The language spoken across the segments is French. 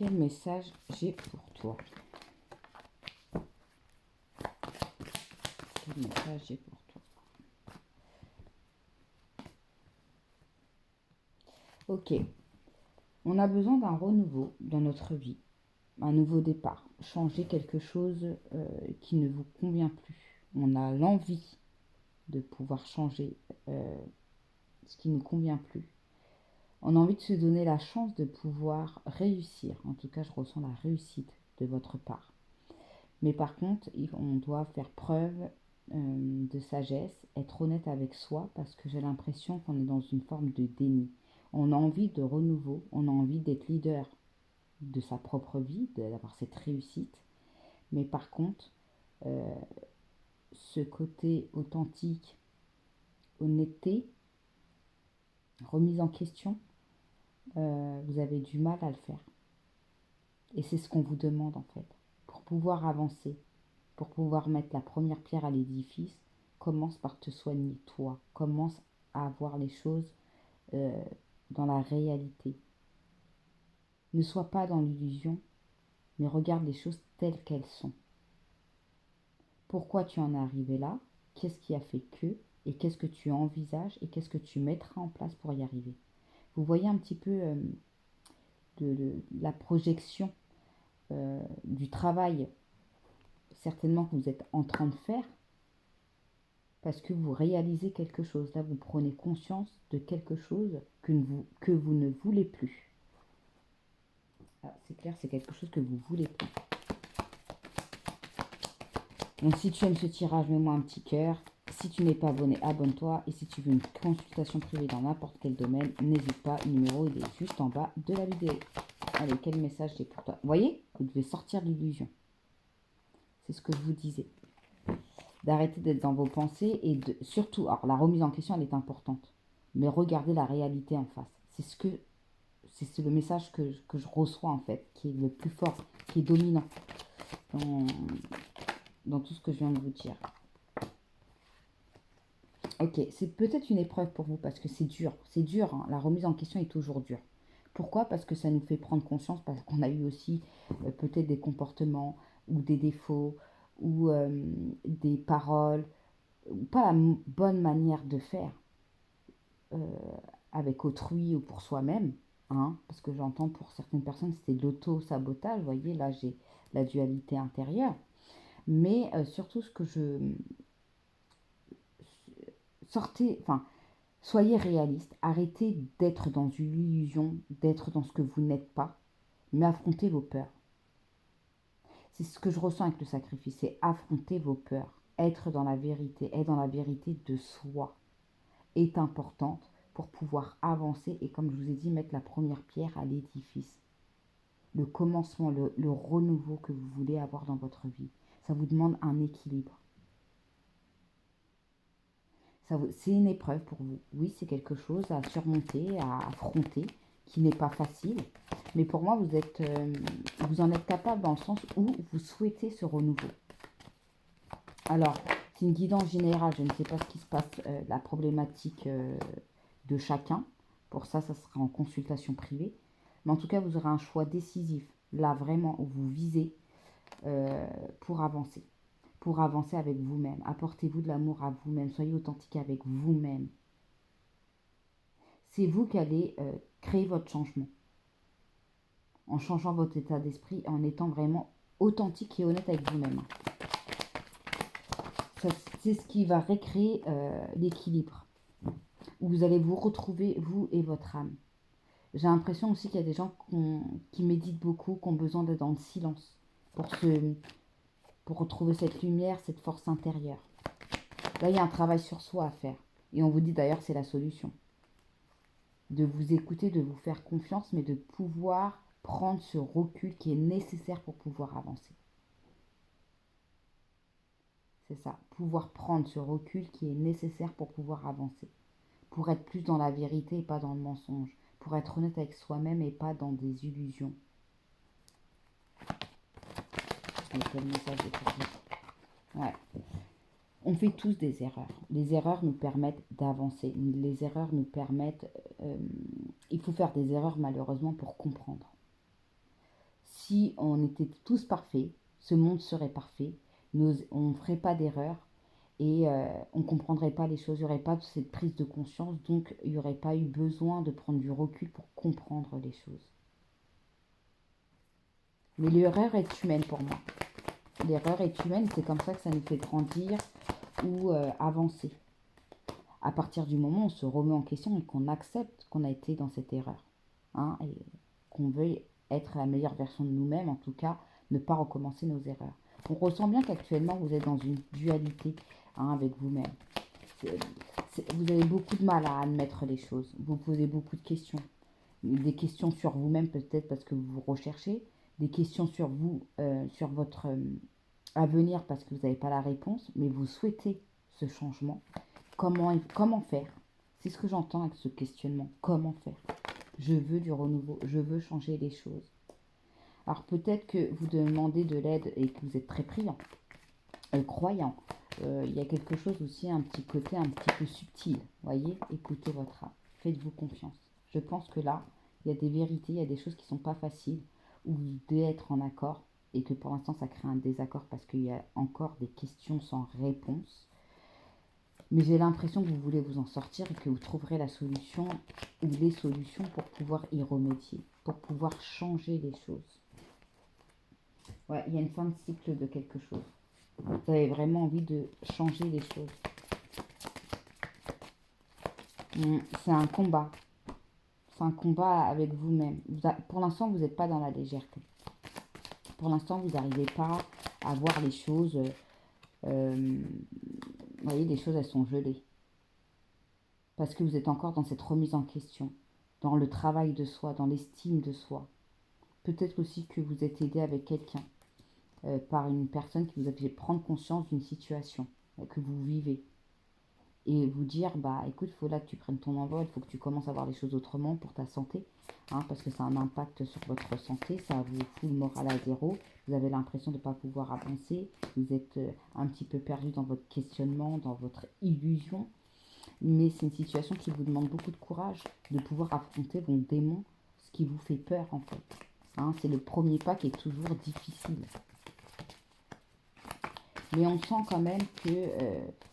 Quel message j'ai pour toi? Quel message j'ai pour toi? Ok. On a besoin d'un renouveau dans notre vie. Un nouveau départ. Changer quelque chose qui ne vous convient plus. On a l'envie de pouvoir changer ce qui ne nous convient plus. On a envie de se donner la chance de pouvoir réussir. En tout cas, je ressens la réussite de votre part. Mais par contre, on doit faire preuve de sagesse, être honnête avec soi, parce que j'ai l'impression qu'on est dans une forme de déni. On a envie de renouveau, on a envie d'être leader de sa propre vie, d'avoir cette réussite. Mais par contre, ce côté authentique, honnêteté, remise en question, vous avez du mal à le faire. Et c'est ce qu'on vous demande en fait. Pour pouvoir avancer, pour pouvoir mettre la première pierre à l'édifice, commence par te soigner toi. Commence à voir les choses dans la réalité. Ne sois pas dans l'illusion, mais regarde les choses telles qu'elles sont. Pourquoi tu en es arrivé là? Qu'est-ce qui a fait que? Et qu'est-ce que tu envisages? Et qu'est-ce que tu mettras en place pour y arriver? Vous voyez un petit peu la projection du travail certainement que vous êtes en train de faire parce que vous réalisez quelque chose. Là, vous prenez conscience de quelque chose que vous ne voulez plus. Ah, c'est clair, c'est quelque chose que vous voulez plus. Donc, si tu aimes ce tirage, mets-moi un petit cœur. Si tu n'es pas abonné, abonne-toi. Et si tu veux une consultation privée dans n'importe quel domaine, n'hésite pas. Le numéro il est juste en bas de la vidéo. Allez, quel message j'ai pour toi? Vous voyez, vous devez sortir de l'illusion. C'est ce que je vous disais. D'arrêter d'être dans vos pensées et surtout, alors la remise en question, elle est importante. Mais regardez la réalité en face. C'est le message que je reçois en fait, qui est le plus fort, qui est dominant dans tout ce que je viens de vous dire. Ok, c'est peut-être une épreuve pour vous parce que c'est dur. C'est dur, hein. La remise en question est toujours dure. Pourquoi? Parce que ça nous fait prendre conscience, parce qu'on a eu aussi peut-être des comportements ou des défauts ou des paroles, ou pas la bonne manière de faire avec autrui ou pour soi-même. Hein, parce que j'entends pour certaines personnes c'était de l'auto-sabotage. Vous voyez, là j'ai la dualité intérieure. Mais surtout ce que je... Sortez, enfin, soyez réaliste, arrêtez d'être dans une illusion, d'être dans ce que vous n'êtes pas, mais affrontez vos peurs. C'est ce que je ressens avec le sacrifice, c'est affronter vos peurs, être dans la vérité de soi est importante pour pouvoir avancer et comme je vous ai dit, mettre la première pierre à l'édifice. Le commencement, le renouveau que vous voulez avoir dans votre vie. Ça vous demande un équilibre. C'est une épreuve pour vous. Oui, c'est quelque chose à surmonter, à affronter, qui n'est pas facile. Mais pour moi, vous en êtes capable dans le sens où vous souhaitez ce renouveau. Alors, c'est une guidance générale. Je ne sais pas ce qui se passe, la problématique de chacun. Pour ça, ça sera en consultation privée. Mais en tout cas, vous aurez un choix décisif. Là, vraiment, où vous visez pour avancer. Pour avancer avec vous-même. Apportez-vous de l'amour à vous-même. Soyez authentique avec vous-même. C'est vous qui allez créer votre changement. En changeant votre état d'esprit, en étant vraiment authentique et honnête avec vous-même. C'est ce qui va recréer l'équilibre. Où vous allez vous retrouver, vous et votre âme. J'ai l'impression aussi qu'il y a des gens qui méditent beaucoup, qui ont besoin d'être dans le silence pour retrouver cette lumière, cette force intérieure. Là, il y a un travail sur soi à faire. Et on vous dit d'ailleurs c'est la solution. De vous écouter, de vous faire confiance, mais de pouvoir prendre ce recul qui est nécessaire pour pouvoir avancer. C'est ça, pouvoir prendre ce recul qui est nécessaire pour pouvoir avancer. Pour être plus dans la vérité et pas dans le mensonge. Pour être honnête avec soi-même et pas dans des illusions. Et quel message est pour vous? Ouais. On fait tous des erreurs. Les erreurs nous permettent d'avancer. Les erreurs nous permettent... il faut faire des erreurs malheureusement pour comprendre. si on était tous parfaits, ce monde serait parfait, on ne ferait pas d'erreur et on ne comprendrait pas les choses, il n'y aurait pas cette prise de conscience, donc il n'y aurait pas eu besoin de prendre du recul pour comprendre les choses. Mais l'erreur est humaine pour moi. L'erreur est humaine, c'est comme ça que ça nous fait grandir ou avancer. À partir du moment où on se remet en question et qu'on accepte qu'on a été dans cette erreur, hein, et qu'on veuille être la meilleure version de nous-mêmes, en tout cas, ne pas recommencer nos erreurs. On ressent bien qu'actuellement, vous êtes dans une dualité, hein, avec vous-même. Vous avez beaucoup de mal à admettre les choses. Vous posez beaucoup de questions. Des questions sur vous-même peut-être parce que vous vous recherchez. Des questions sur vous, sur votre avenir parce que vous n'avez pas la réponse. Mais vous souhaitez ce changement. Comment faire? C'est ce que j'entends avec ce questionnement. Comment faire? Je veux du renouveau. Je veux changer les choses. Alors peut-être que vous demandez de l'aide et que vous êtes très priant, croyant. Il y a quelque chose aussi, un petit côté un petit peu subtil. Voyez, écoutez votre âme. Faites-vous confiance. Je pense que là, il y a des vérités, il y a des choses qui ne sont pas faciles, où vous devez être en accord, et que pour l'instant, ça crée un désaccord parce qu'il y a encore des questions sans réponse. Mais j'ai l'impression que vous voulez vous en sortir et que vous trouverez la solution ou les solutions pour pouvoir y remédier, pour pouvoir changer les choses. Ouais, il y a une fin de cycle de quelque chose. Vous avez vraiment envie de changer les choses. C'est un combat. C'est un combat avec vous-même. Pour l'instant, vous n'êtes pas dans la légèreté. Pour l'instant, vous n'arrivez pas à voir les choses. Vous voyez, les choses, elles sont gelées. Parce que vous êtes encore dans cette remise en question. Dans le travail de soi, dans l'estime de soi. Peut-être aussi que vous êtes aidé avec quelqu'un. Par une personne qui vous a fait prendre conscience d'une situation que vous vivez. Et vous dire, bah écoute, il faut là que tu prennes ton envol, il faut que tu commences à voir les choses autrement pour ta santé, hein, parce que ça a un impact sur votre santé, ça vous fout le moral à zéro, vous avez l'impression de ne pas pouvoir avancer, vous êtes un petit peu perdu dans votre questionnement, dans votre illusion, mais c'est une situation qui vous demande beaucoup de courage, de pouvoir affronter vos démons, ce qui vous fait peur en fait. Hein, c'est le premier pas qui est toujours difficile. Mais on sent quand même que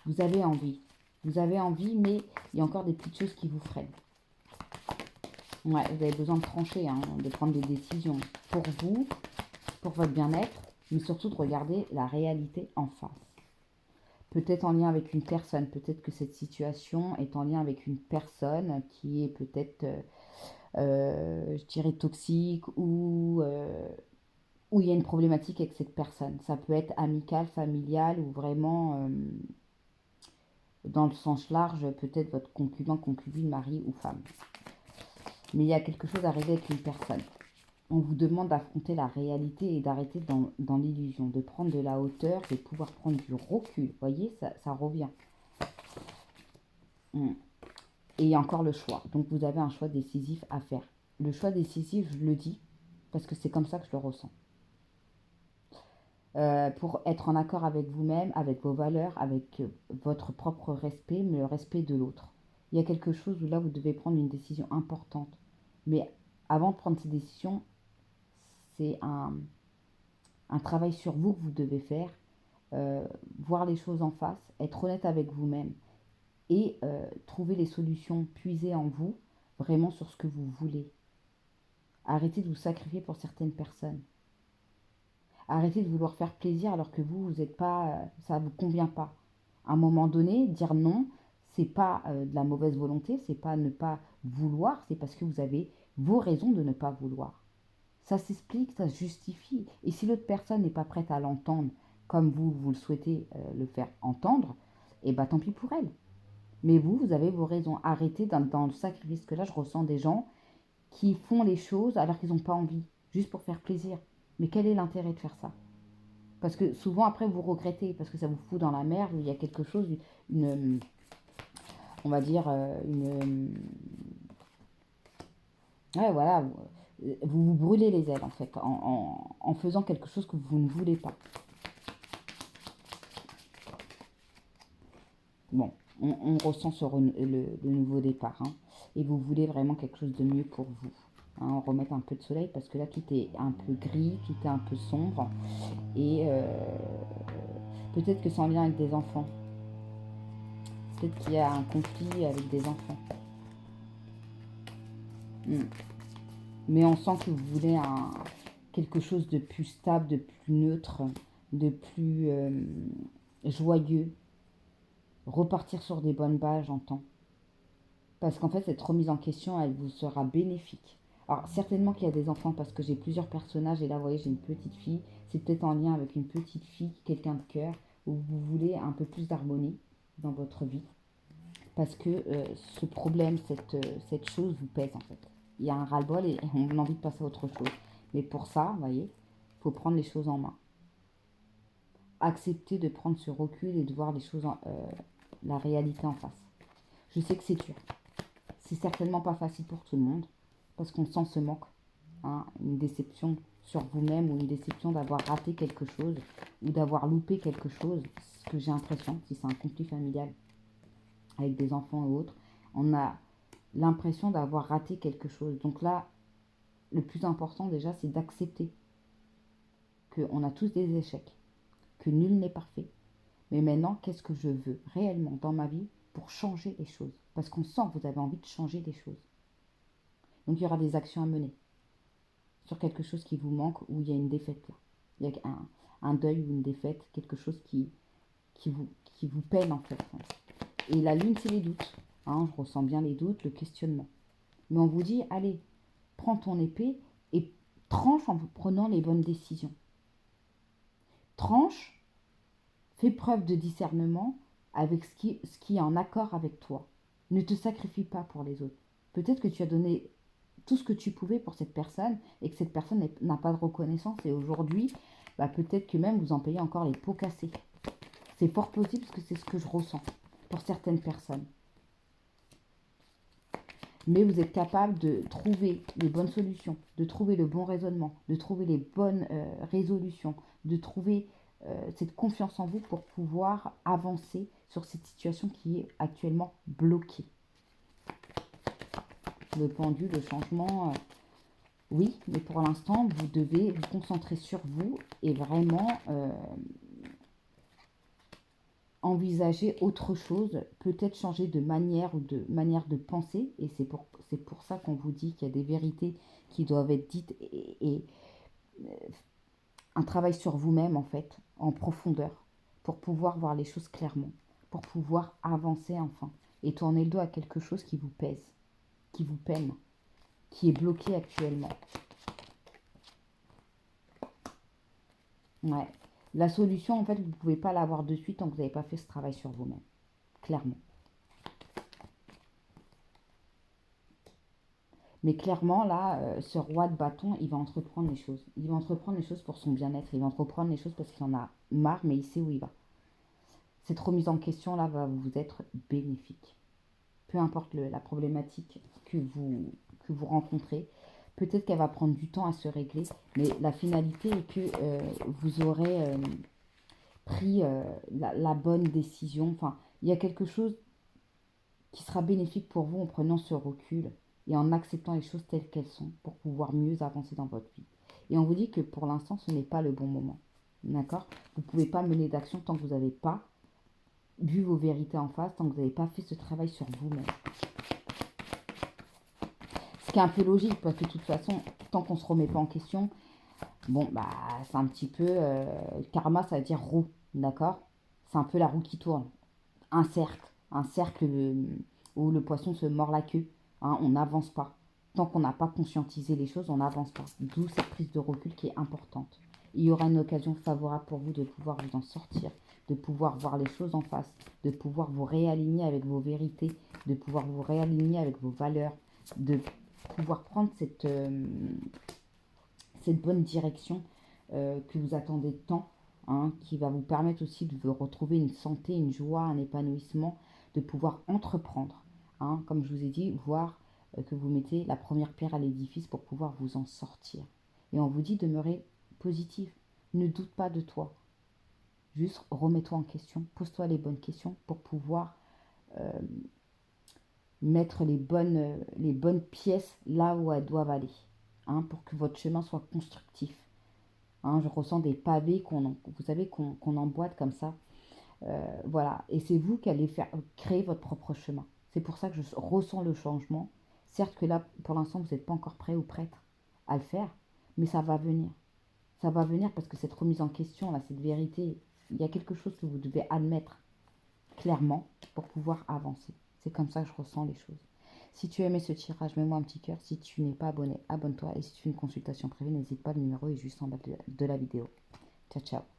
vous avez envie. Vous avez envie, mais il y a encore des petites choses qui vous freinent. Ouais, vous avez besoin de trancher, hein, de prendre des décisions pour vous, pour votre bien-être, mais surtout de regarder la réalité en face. Peut-être en lien avec une personne, peut-être que cette situation est en lien avec une personne qui est peut-être, je dirais, toxique ou il y a une problématique avec cette personne. Ça peut être amical, familial ou vraiment dans le sens large, peut-être votre concubin, concubine, mari ou femme. Mais il y a quelque chose à régler avec une personne. On vous demande d'affronter la réalité et d'arrêter dans l'illusion, de prendre de la hauteur, de pouvoir prendre du recul. Vous voyez, ça revient. Et il y a encore le choix. Donc vous avez un choix décisif à faire. Le choix décisif, je le dis, parce que c'est comme ça que je le ressens. Pour être en accord avec vous-même, avec vos valeurs, avec votre propre respect, mais le respect de l'autre. Il y a quelque chose où là, vous devez prendre une décision importante. Mais avant de prendre ces décisions, c'est un travail sur vous que vous devez faire, voir les choses en face, être honnête avec vous-même et trouver les solutions, puiser en vous, vraiment sur ce que vous voulez. Arrêtez de vous sacrifier pour certaines personnes. Arrêtez de vouloir faire plaisir alors que vous n'êtes pas, ça ne vous convient pas. À un moment donné, dire non, c'est pas de la mauvaise volonté, c'est pas ne pas vouloir, c'est parce que vous avez vos raisons de ne pas vouloir. Ça s'explique, ça se justifie. Et si l'autre personne n'est pas prête à l'entendre comme vous le souhaitez le faire entendre, et bah tant pis pour elle. Mais vous avez vos raisons. Arrêtez dans le sacrifice que là, je ressens des gens qui font les choses alors qu'ils n'ont pas envie, juste pour faire plaisir. Mais quel est l'intérêt de faire ça? Parce que souvent, après, vous regrettez, parce que ça vous fout dans la merde, où il y a quelque chose, on va dire, ouais, voilà, vous vous brûlez les ailes, en fait, en faisant quelque chose que vous ne voulez pas. Bon, on ressent le nouveau départ, hein, et vous voulez vraiment quelque chose de mieux pour vous. hein, remettre un peu de soleil parce que là tout est un peu gris, tout est un peu sombre et peut-être que c'est en lien avec des enfants. Peut-être qu'il y a un conflit avec des enfants. Mm. Mais on sent que vous voulez quelque chose de plus stable, de plus neutre, de plus joyeux. Repartir sur des bonnes bases, j'entends. Parce qu'en fait, cette remise en question, elle vous sera bénéfique. Alors, certainement qu'il y a des enfants parce que j'ai plusieurs personnages et là, vous voyez, j'ai une petite fille. C'est peut-être en lien avec une petite fille, quelqu'un de cœur, où vous voulez un peu plus d'harmonie dans votre vie. Parce que ce problème, cette chose vous pèse en fait. Il y a un ras-le-bol et on a envie de passer à autre chose. Mais pour ça, vous voyez, il faut prendre les choses en main. Accepter de prendre ce recul et de voir les choses, la réalité en face. Je sais que c'est dur. C'est certainement pas facile pour tout le monde parce qu'on sent ce manque, hein, une déception sur vous-même ou une déception d'avoir raté quelque chose ou d'avoir loupé quelque chose, ce que j'ai l'impression, si c'est un conflit familial avec des enfants ou autres, on a l'impression d'avoir raté quelque chose. Donc là, le plus important déjà, c'est d'accepter qu'on a tous des échecs, que nul n'est parfait. Mais maintenant, qu'est-ce que je veux réellement dans ma vie pour changer les choses? Parce qu'on sent que vous avez envie de changer les choses. Donc il y aura des actions à mener sur quelque chose qui vous manque ou il y a une défaite là. Il y a un deuil ou une défaite, quelque chose qui, vous, qui vous peine en fait. Et la lune, c'est les doutes. Hein, je ressens bien les doutes, le questionnement. Mais on vous dit, allez, prends ton épée et tranche en prenant les bonnes décisions. Tranche, fais preuve de discernement avec ce qui est en accord avec toi. Ne te sacrifie pas pour les autres. Peut-être que tu as donné tout ce que tu pouvais pour cette personne et que cette personne n'a pas de reconnaissance et aujourd'hui, bah, peut-être que même vous en payez encore les pots cassés. C'est fort possible parce que c'est ce que je ressens pour certaines personnes. Mais vous êtes capable de trouver les bonnes solutions, de trouver le bon raisonnement, de trouver les bonnes résolutions, de trouver cette confiance en vous pour pouvoir avancer sur cette situation qui est actuellement bloquée. Le pendu, le changement, oui, mais pour l'instant, vous devez vous concentrer sur vous et vraiment envisager autre chose, peut-être changer de manière ou de manière de penser. Et c'est pour ça qu'on vous dit qu'il y a des vérités qui doivent être dites et un travail sur vous-même en fait, en profondeur, pour pouvoir voir les choses clairement, pour pouvoir avancer enfin et tourner le dos à quelque chose qui vous pèse, qui vous peine, qui est bloqué actuellement. Ouais. La solution, en fait, vous ne pouvez pas l'avoir de suite tant que vous n'avez pas fait ce travail sur vous-même. Clairement. Mais clairement, là, ce roi de bâton, il va entreprendre les choses. Il va entreprendre les choses pour son bien-être. Il va entreprendre les choses parce qu'il en a marre, mais il sait où il va. Cette remise en question-là va vous être bénéfique. Peu importe la problématique que vous rencontrez, peut-être qu'elle va prendre du temps à se régler, mais la finalité est que vous aurez pris la bonne décision. Enfin, il y a quelque chose qui sera bénéfique pour vous en prenant ce recul et en acceptant les choses telles qu'elles sont pour pouvoir mieux avancer dans votre vie. Et on vous dit que pour l'instant, ce n'est pas le bon moment. D'accord? Vous ne pouvez pas mener d'action tant que vous n'avez pas vu vos vérités en face, tant que vous n'avez pas fait ce travail sur vous-même. Ce qui est un peu logique, parce que de toute façon, tant qu'on ne se remet pas en question, bon, bah, c'est un petit peu... karma, ça veut dire roue, d'accord? C'est un peu la roue qui tourne. Un cercle où le poisson se mord la queue. Hein, on n'avance pas. Tant qu'on n'a pas conscientisé les choses, on n'avance pas. D'où cette prise de recul qui est importante. Il y aura une occasion favorable pour vous de pouvoir vous en sortir, de pouvoir voir les choses en face, de pouvoir vous réaligner avec vos vérités, de pouvoir vous réaligner avec vos valeurs, de pouvoir prendre cette bonne direction que vous attendez tant, hein, qui va vous permettre aussi de vous retrouver une santé, une joie, un épanouissement, de pouvoir entreprendre. Hein, comme je vous ai dit, voir que vous mettez la première pierre à l'édifice pour pouvoir vous en sortir. Et on vous dit demeurez positif. Ne doute pas de toi. Juste remets-toi en question, pose-toi les bonnes questions pour pouvoir mettre les bonnes pièces là où elles doivent aller. hein, pour que votre chemin soit constructif. Hein, je ressens des pavés vous savez, qu'on emboîte comme ça. Voilà, et c'est vous qui allez créer votre propre chemin. C'est pour ça que je ressens le changement. Certes que là, pour l'instant, vous n'êtes pas encore prêt ou prête à le faire, mais ça va venir. Ça va venir parce que cette remise en question, là, cette vérité, il y a quelque chose que vous devez admettre clairement pour pouvoir avancer. C'est comme ça que je ressens les choses. Si tu as aimé ce tirage, mets-moi un petit cœur. Si tu n'es pas abonné, abonne-toi. Et si tu veux une consultation privée, n'hésite pas, le numéro est juste en bas de la vidéo. Ciao, ciao.